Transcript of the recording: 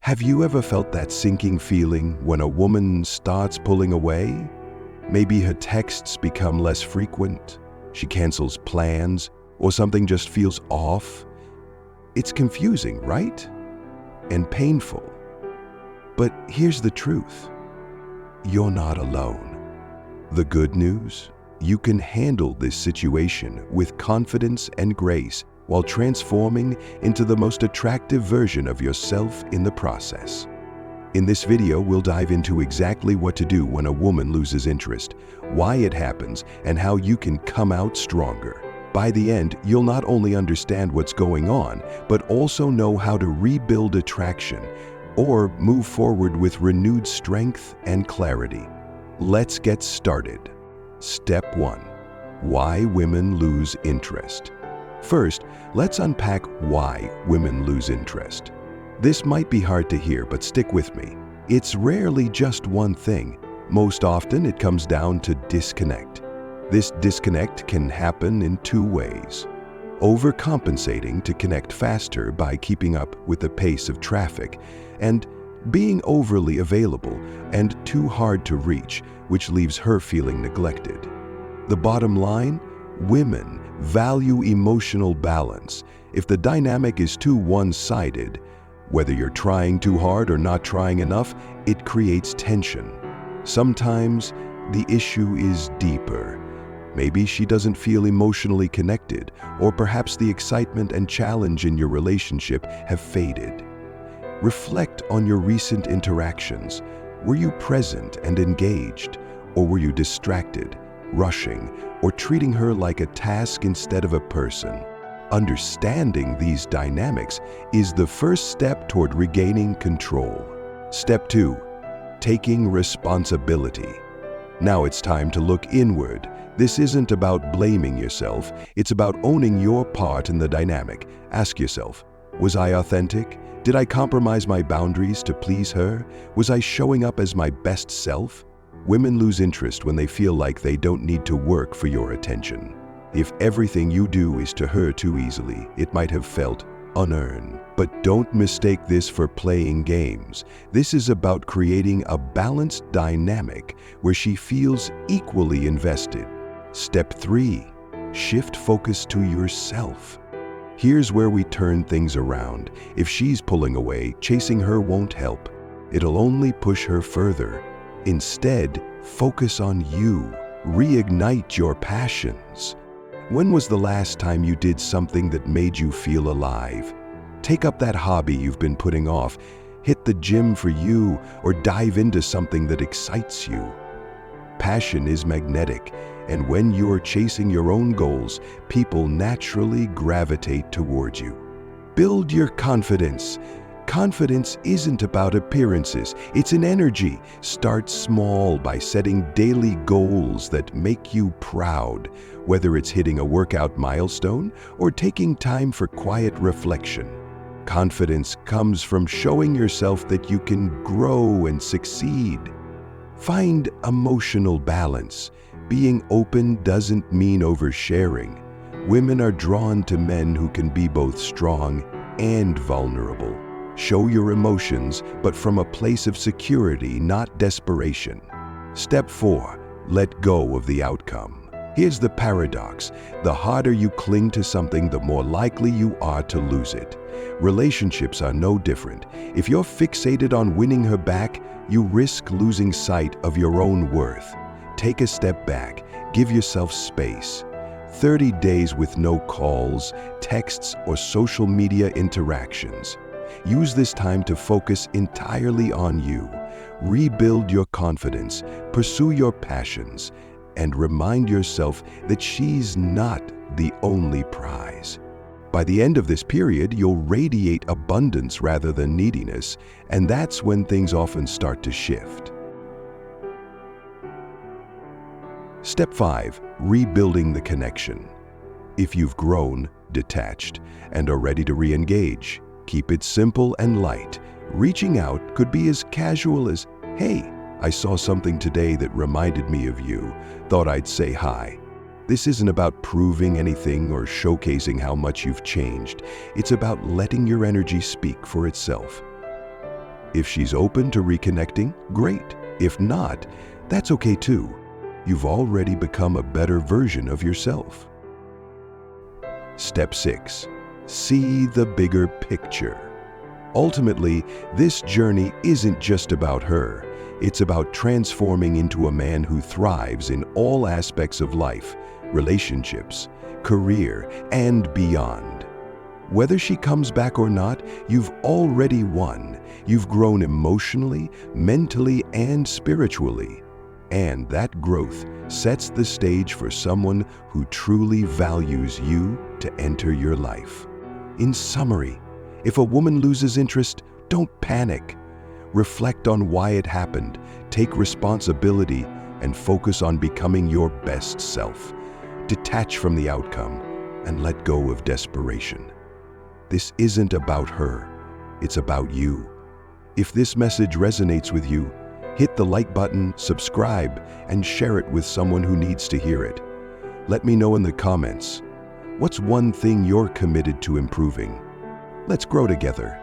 Have you ever felt that sinking feeling when a woman starts pulling away? Maybe her texts become less frequent, she cancels plans, or something just feels off. It's confusing, right? And painful. But here's the truth. You're not alone. The good news? You can handle this situation with confidence and grace while transforming into the most attractive version of yourself in the process. In this video, we'll dive into exactly what to do when a woman loses interest, why it happens, and how you can come out stronger. By the end, you'll not only understand what's going on, but also know how to rebuild attraction or move forward with renewed strength and clarity. Let's get started. Step 1. Why women lose interest. First, let's unpack why women lose interest. This might be hard to hear, but stick with me. It's rarely just one thing. Most often, it comes down to disconnect. This disconnect can happen in two ways. Overcompensating to connect faster by keeping up with the pace of traffic, and being overly available and too hard to reach, which leaves her feeling neglected. The bottom line? Women value emotional balance. If the dynamic is too one-sided, whether you're trying too hard or not trying enough, it creates tension. Sometimes the issue is deeper. Maybe she doesn't feel emotionally connected, or perhaps the excitement and challenge in your relationship have faded. Reflect on your recent interactions. Were you present and engaged, or were you distracted, rushing, or treating her like a task instead of a person? Understanding these dynamics is the first step toward regaining control. Step 2. Taking responsibility. Now it's time to look inward. This isn't about blaming yourself, it's about owning your part in the dynamic. Ask yourself, was I authentic? Did I compromise my boundaries to please her? Was I showing up as my best self? Women lose interest when they feel like they don't need to work for your attention. If everything you do is to her too easily, it might have felt unearned. But don't mistake this for playing games. This is about creating a balanced dynamic where she feels equally invested. Step 3. Shift focus to yourself. Here's where we turn things around. If she's pulling away, chasing her won't help. It'll only push her further. Instead, focus on you. Reignite your passions. When was the last time you did something that made you feel alive? Take up that hobby you've been putting off. Hit the gym for you, or dive into something that excites you. Passion is magnetic, and when you're chasing your own goals, people naturally gravitate towards you. Build your confidence. Confidence isn't about appearances, it's an energy. Start small by setting daily goals that make you proud, whether it's hitting a workout milestone or taking time for quiet reflection. Confidence comes from showing yourself that you can grow and succeed. Find emotional balance. Being open doesn't mean oversharing. Women are drawn to men who can be both strong and vulnerable. Show your emotions, but from a place of security, not desperation. Step 4. Let go of the outcome. Here's the paradox. The harder you cling to something, the more likely you are to lose it. Relationships are no different. If you're fixated on winning her back, you risk losing sight of your own worth. Take a step back. Give yourself space. 30 days with no calls, texts, or social media interactions. Use this time to focus entirely on you. Rebuild your confidence, pursue your passions, and remind yourself that she's not the only prize. By the end of this period, you'll radiate abundance rather than neediness, and that's when things often start to shift. Step 5. Rebuilding the connection. If you've grown, detached, and are ready to re-engage, keep it simple and light. Reaching out could be as casual as, "Hey, I saw something today that reminded me of you. Thought I'd say hi." This isn't about proving anything or showcasing how much you've changed. It's about letting your energy speak for itself. If she's open to reconnecting, great. If not, that's okay too. You've already become a better version of yourself. Step 6. See the bigger picture. Ultimately, this journey isn't just about her. It's about transforming into a man who thrives in all aspects of life, relationships, career, and beyond. Whether she comes back or not, you've already won. You've grown emotionally, mentally, and spiritually. And that growth sets the stage for someone who truly values you to enter your life. In summary, if a woman loses interest, don't panic. Reflect on why it happened, take responsibility, and focus on becoming your best self. Detach from the outcome and let go of desperation. This isn't about her, it's about you. If this message resonates with you, hit the like button, subscribe, and share it with someone who needs to hear it. Let me know in the comments, what's one thing you're committed to improving? Let's grow together.